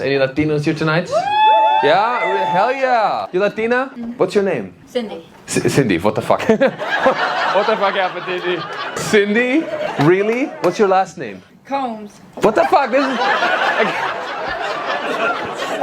Any Latinos here tonight? Yeah? Hell yeah! You Latina? What's your name? Cindy. Cindy, what the fuck? What the fuck happened, Cindy? Cindy? Really? What's your last name? Combs. What the fuck? This is...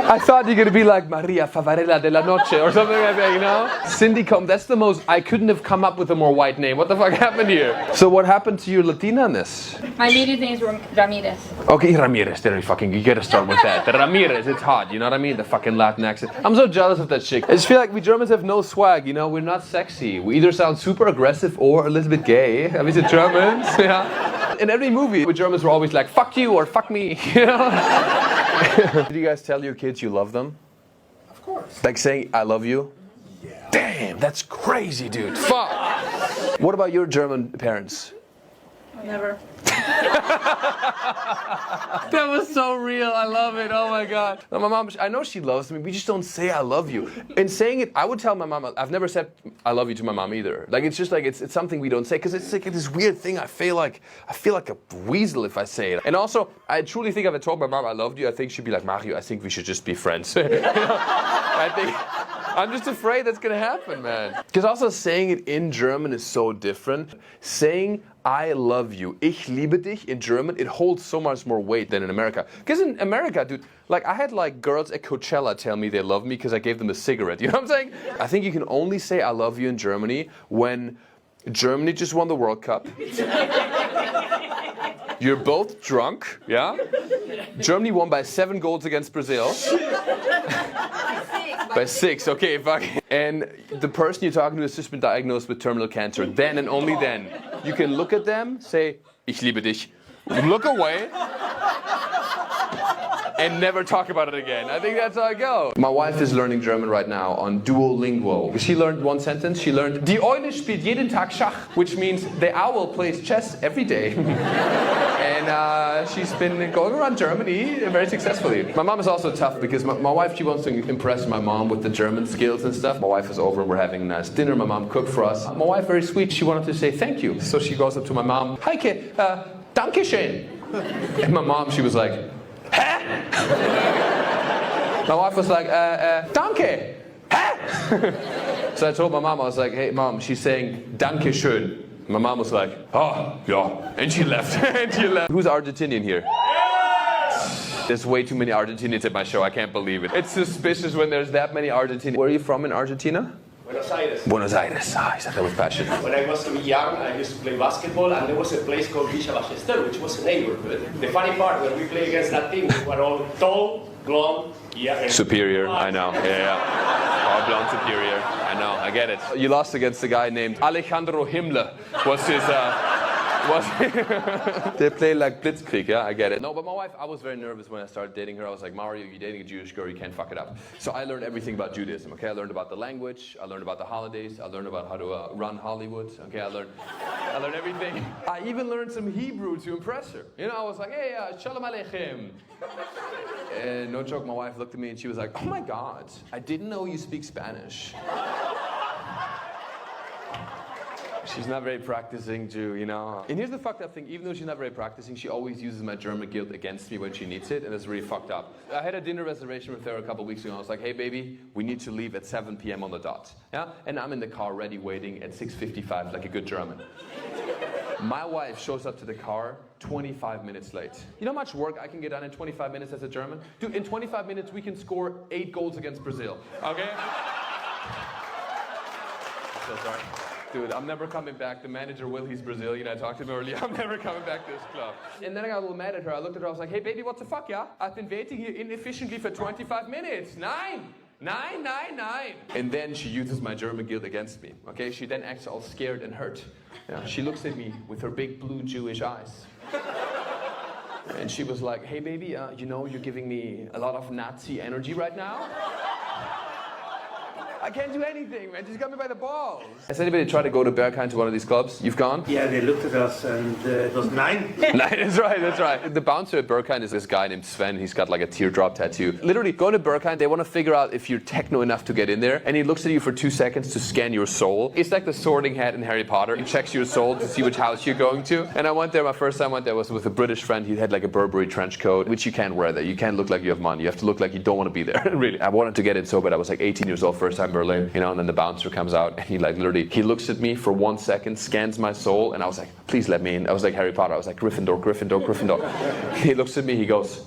I thought you were gonna be like Maria Favarella de la Noche or something like that, you know? Cindy Combs, that's the most... I couldn't have come up with a more white name. What the fuck happened here? So what happened to your Latina-ness? My maiden name is Ramirez. Okay, Ramirez, there you gotta start with that. The Ramirez, it's hot, you know what I mean? The fucking Latin accent. I'm so jealous of that shit. I just feel like we Germans have no swag, you know? We're not sexy. We either sound super aggressive or a little bit gay. I mean, the Germans, yeah. In every movie, we Germans were always like, fuck you or fuck me, you know? Did you guys tell your kids you love them? Of course. Like saying, I love you? Yeah. Damn, that's crazy, dude. Fuck. What about your German parents? Never. That was so real. I love it. Oh my God. No, my mom, I know she loves me. We just don't say I love you. In saying it, I would tell my mom, I've never said I love you to my mom either. Like, it's just like, it's something we don't say because it's like this weird thing. I feel like a weasel if I say it. And also, I truly think if I told my mom I loved you, I think she'd be like, Mario, I think we should just be friends. You know? I'm just afraid that's going to happen, man. Because also saying it in German is so different. Saying I love you, ich liebe dich, in German, it holds so much more weight than in America. Because in America, dude, like I had like girls at Coachella tell me they love me because I gave them a cigarette. You know what I'm saying? I think you can only say I love you in Germany when Germany just won the World Cup. You're both drunk, yeah? Germany won by 7 goals against Brazil. By 6, okay, fuck. And the person you're talking to has just been diagnosed with terminal cancer. Then and only then. You can look at them, say, ich liebe dich. Look away. And never talk about it again. I think that's how I go. My wife is learning German right now on Duolingo. She learned one sentence. She learned, Die Eule spielt jeden Tag Schach, which means the owl plays chess every day. And she's been going around Germany very successfully. My mom is also tough because my wife, she wants to impress my mom with the German skills and stuff. My wife is over and we're having a nice dinner. My mom cooked for us. My wife, very sweet, she wanted to say thank you. So she goes up to my mom, Heike, danke schön. And my mom, she was like, Hä? My wife was like, danke. Hä? So I told my mom, I was like, hey mom, she's saying danke schön. My mom was like, oh, yeah. And she left. And she left. Who's Argentinian here? There's way too many Argentinians at my show. I can't believe it. It's suspicious when there's that many Argentinians. Where are you from in Argentina? Buenos Aires. Buenos Aires. Ah, I said that with passion. When I was young, I used to play basketball, and there was a place called Villa Ballester, which was a neighborhood. The funny part, when we played against that team, we were all tall, blonde, yeah. Superior, I know. Yeah. All blonde superior. I know, I get it. You lost against a guy named Alejandro Himmler. Was his... They play like Blitzkrieg, yeah, I get it. No, but my wife, I was very nervous when I started dating her. I was like, Mario, you're dating a Jewish girl, you can't fuck it up. So I learned everything about Judaism, okay? I learned about the language, I learned about the holidays, I learned about how to run Hollywood, okay? I learned everything. I even learned some Hebrew to impress her. You know, I was like, hey, shalom aleichem. And no joke, my wife looked at me and she was like, oh my God, I didn't know you speak Spanish. She's not very practicing Jew, you know. And here's the fucked up thing, even though she's not very practicing, she always uses my German guilt against me when she needs it, and it's really fucked up. I had a dinner reservation with her a couple weeks ago, and I was like, hey baby, we need to leave at 7 p.m. on the dot. Yeah? And I'm in the car ready, waiting at 6:55, like a good German. My wife shows up to the car 25 minutes late. You know how much work I can get done in 25 minutes as a German? Dude, in 25 minutes we can score 8 goals against Brazil, okay? So sorry. Dude, I'm never coming back. The manager will, he's Brazilian. I talked to him earlier. I'm never coming back to this club. And then I got a little mad at her. I looked at her. I was like, hey, baby, what the fuck, yeah? I've been waiting here inefficiently for 25 minutes. Nine. And then she uses my German guilt against me. Okay? She then acts all scared and hurt. Yeah. She looks at me with her big blue Jewish eyes. And she was like, hey, baby, you know, you're giving me a lot of Nazi energy right now. I can't do anything, man. Just got me by the balls. Has anybody tried to go to Berghain to one of these clubs? You've gone? Yeah, they looked at us and it was 9. That's right, that's right. The bouncer at Berghain is this guy named Sven. He's got like a teardrop tattoo. Literally, going to Berghain, they want to figure out if you're techno enough to get in there. And he looks at you for 2 seconds to scan your soul. It's like the sorting hat in Harry Potter. He checks your soul to see which house you're going to. And I went there, my first time I went there was with a British friend. He had like a Burberry trench coat, which you can't wear there. You can't look like you have money. You have to look like you don't want to be there. Really. I wanted to get in so bad. I was like 18 years old, first time in Berlin, you know, and then the bouncer comes out and he like literally, he looks at me for 1 second, scans my soul, and I was like, please let me in. I was like Harry Potter. I was like, Gryffindor, Gryffindor, Gryffindor. He looks at me, he goes,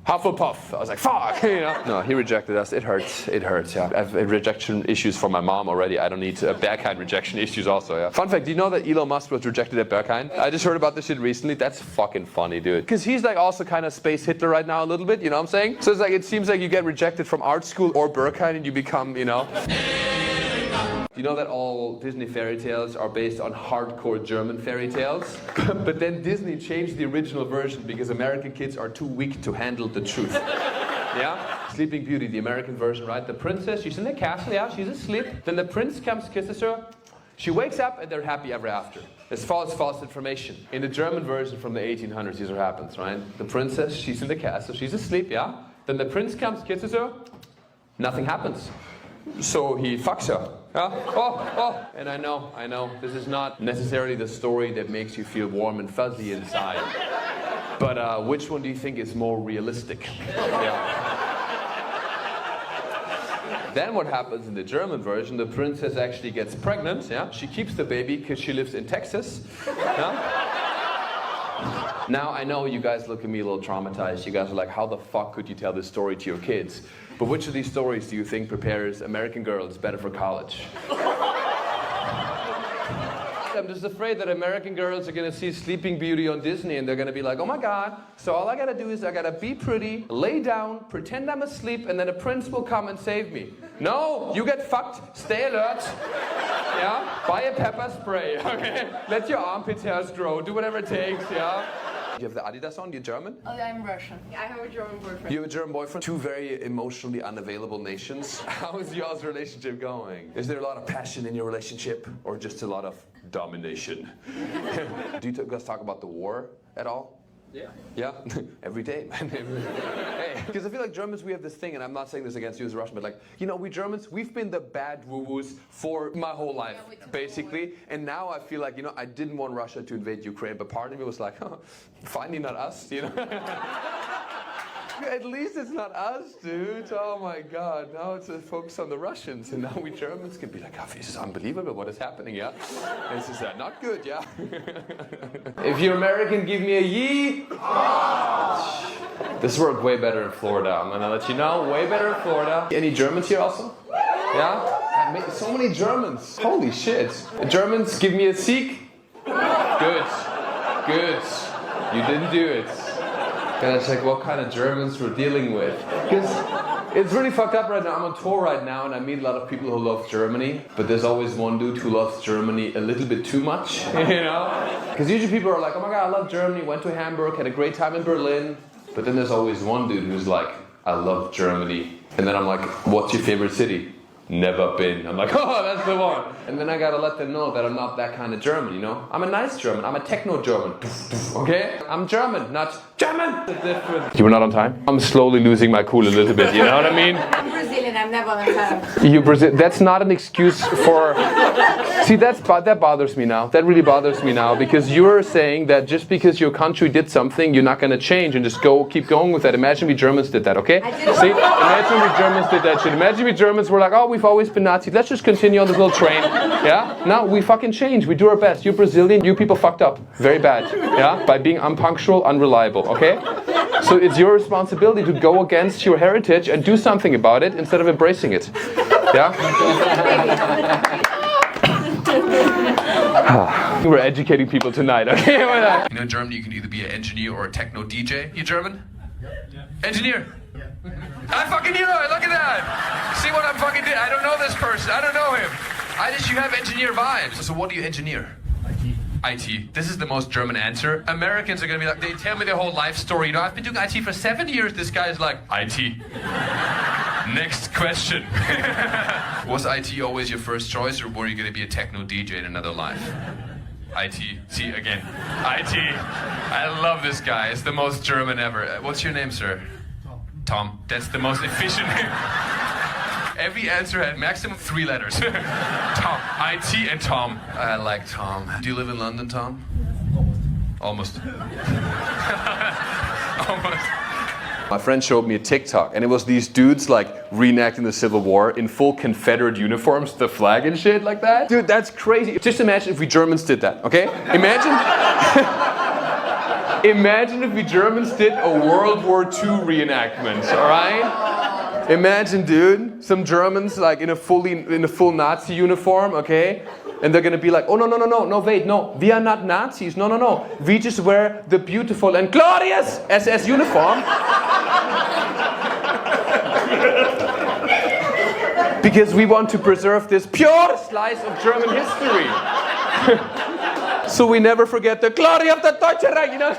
Hufflepuff. I was like, fuck, you know. No, he rejected us. It hurts. It hurts, yeah. I have rejection issues from my mom already. I don't need Berghain rejection issues also, yeah. Fun fact, do you know that Elon Musk was rejected at Berghain? I just heard about this shit recently. That's fucking funny, dude. Because he's like also kind of space Hitler right now a little bit, you know what I'm saying? So it's like, it seems like you get rejected from art school or Berghain and you become, you know. You know that all Disney fairy tales are based on hardcore German fairy tales? But then Disney changed the original version because American kids are too weak to handle the truth. Yeah? Sleeping Beauty, the American version, right? The princess, she's in the castle, yeah, she's asleep. Then the prince comes, kisses her. She wakes up and they're happy ever after. It's false information. In the German version from the 1800s, here's what happens, right? The princess, she's in the castle, she's asleep, yeah? Then the prince comes, kisses her. Nothing happens. So he fucks her. Yeah? Oh. And I know, this is not necessarily the story that makes you feel warm and fuzzy inside. But which one do you think is more realistic? Yeah. Then what happens in the German version, the princess actually gets pregnant, yeah? She keeps the baby because she lives in Texas. Yeah? Now, I know you guys look at me a little traumatized. You guys are like, how the fuck could you tell this story to your kids? But which of these stories do you think prepares American girls better for college? I'm just afraid that American girls are going to see Sleeping Beauty on Disney and they're going to be like, oh my God, so all I got to do is I got to be pretty, lay down, pretend I'm asleep, and then a prince will come and save me. No, you get fucked, stay alert, yeah? Buy a pepper spray, okay? Let your armpit hairs grow, do whatever it takes, yeah? You have the Adidas on, you're German? Oh, I'm Russian. I have a German boyfriend. You have a German boyfriend? Two very emotionally unavailable nations. How is y'all's relationship going? Is there a lot of passion in your relationship or just a lot of domination? Do you guys talk about the war at all? Yeah. Yeah? Every day, man. Hey, because I feel like Germans, we have this thing, and I'm not saying this against you as a Russian, but like, you know, we Germans, we've been the bad woo-woos for my whole life, basically. And now I feel like, you know, I didn't want Russia to invade Ukraine, but part of me was like, oh, finally not us, you know? At least it's not us, dude. Oh my God. Now it's a focus on the Russians. And now we Germans can be like, oh, this is unbelievable. What is happening, yeah? This is not good, yeah? If you're American, give me a yee. This worked way better in Florida. I'm going to let you know. Way better in Florida. Any Germans here also? Yeah? I met so many Germans. Holy shit. Germans, give me a Sieg. Good. Good. You didn't do it. Gotta check what kind of Germans we're dealing with. Because it's really fucked up right now. I'm on tour right now and I meet a lot of people who love Germany. But there's always one dude who loves Germany a little bit too much, you know? Because usually people are like, oh my God, I love Germany, went to Hamburg, had a great time in Berlin. But then there's always one dude who's like, I love Germany. And then I'm like, what's your favorite city? Never been. I'm like, oh, that's the one. And then I gotta let them know that I'm not that kind of German, you know? I'm a nice German. I'm a techno German. Okay? I'm German, not German. It's different. You were not on time? I'm slowly losing my cool a little bit, you know what I mean? I'm Brazilian, I'm never on time. You Brazil. That's not an excuse for... See, that bothers me now. That really bothers me now because you're saying that just because your country did something, you're not gonna change and just keep going with that. Imagine we Germans did that, okay? See? Imagine we Germans did that shit. Imagine we Germans were like, oh, we've always been Nazis. Let's just continue on this little train. Yeah? Now we fucking change. We do our best. You're Brazilian. You people fucked up. Very bad. Yeah? By being unpunctual, unreliable. Okay? So it's your responsibility to go against your heritage and do something about it instead of embracing it. Yeah? We're educating people tonight. Okay? You know, in Germany, you can either be an engineer or a techno DJ. You German? Yeah. Engineer? I fucking knew it! Look at that! See what I'm fucking doing? I don't know this person. I don't know him. You have engineer vibes. So what do you engineer? IT. This is the most German answer. Americans are gonna be like, they tell me their whole life story. You know, I've been doing IT for 7 years. This guy is like, IT. Next question. Was IT always your first choice, or were you going to be a techno DJ in another life? IT. See, again. IT. I love this guy. It's the most German ever. What's your name, sir? Tom. That's the most efficient name. Every answer had maximum 3 letters. Tom. IT and Tom. I like Tom. Do you live in London, Tom? Almost. Almost. My friend showed me a TikTok, and it was these dudes like reenacting the Civil War in full Confederate uniforms, the flag and shit like that. Dude, that's crazy. Just imagine if we Germans did that, okay? Imagine. Imagine if we Germans did a World War II reenactment, all right? Imagine, dude, some Germans like in a full Nazi uniform, okay? And they're gonna be like, oh no, wait, no, we are not Nazis, no. We just wear the beautiful and glorious SS uniform. Because we want to preserve this pure slice of German history. So we never forget the glory of the Deutsche Reich, you know?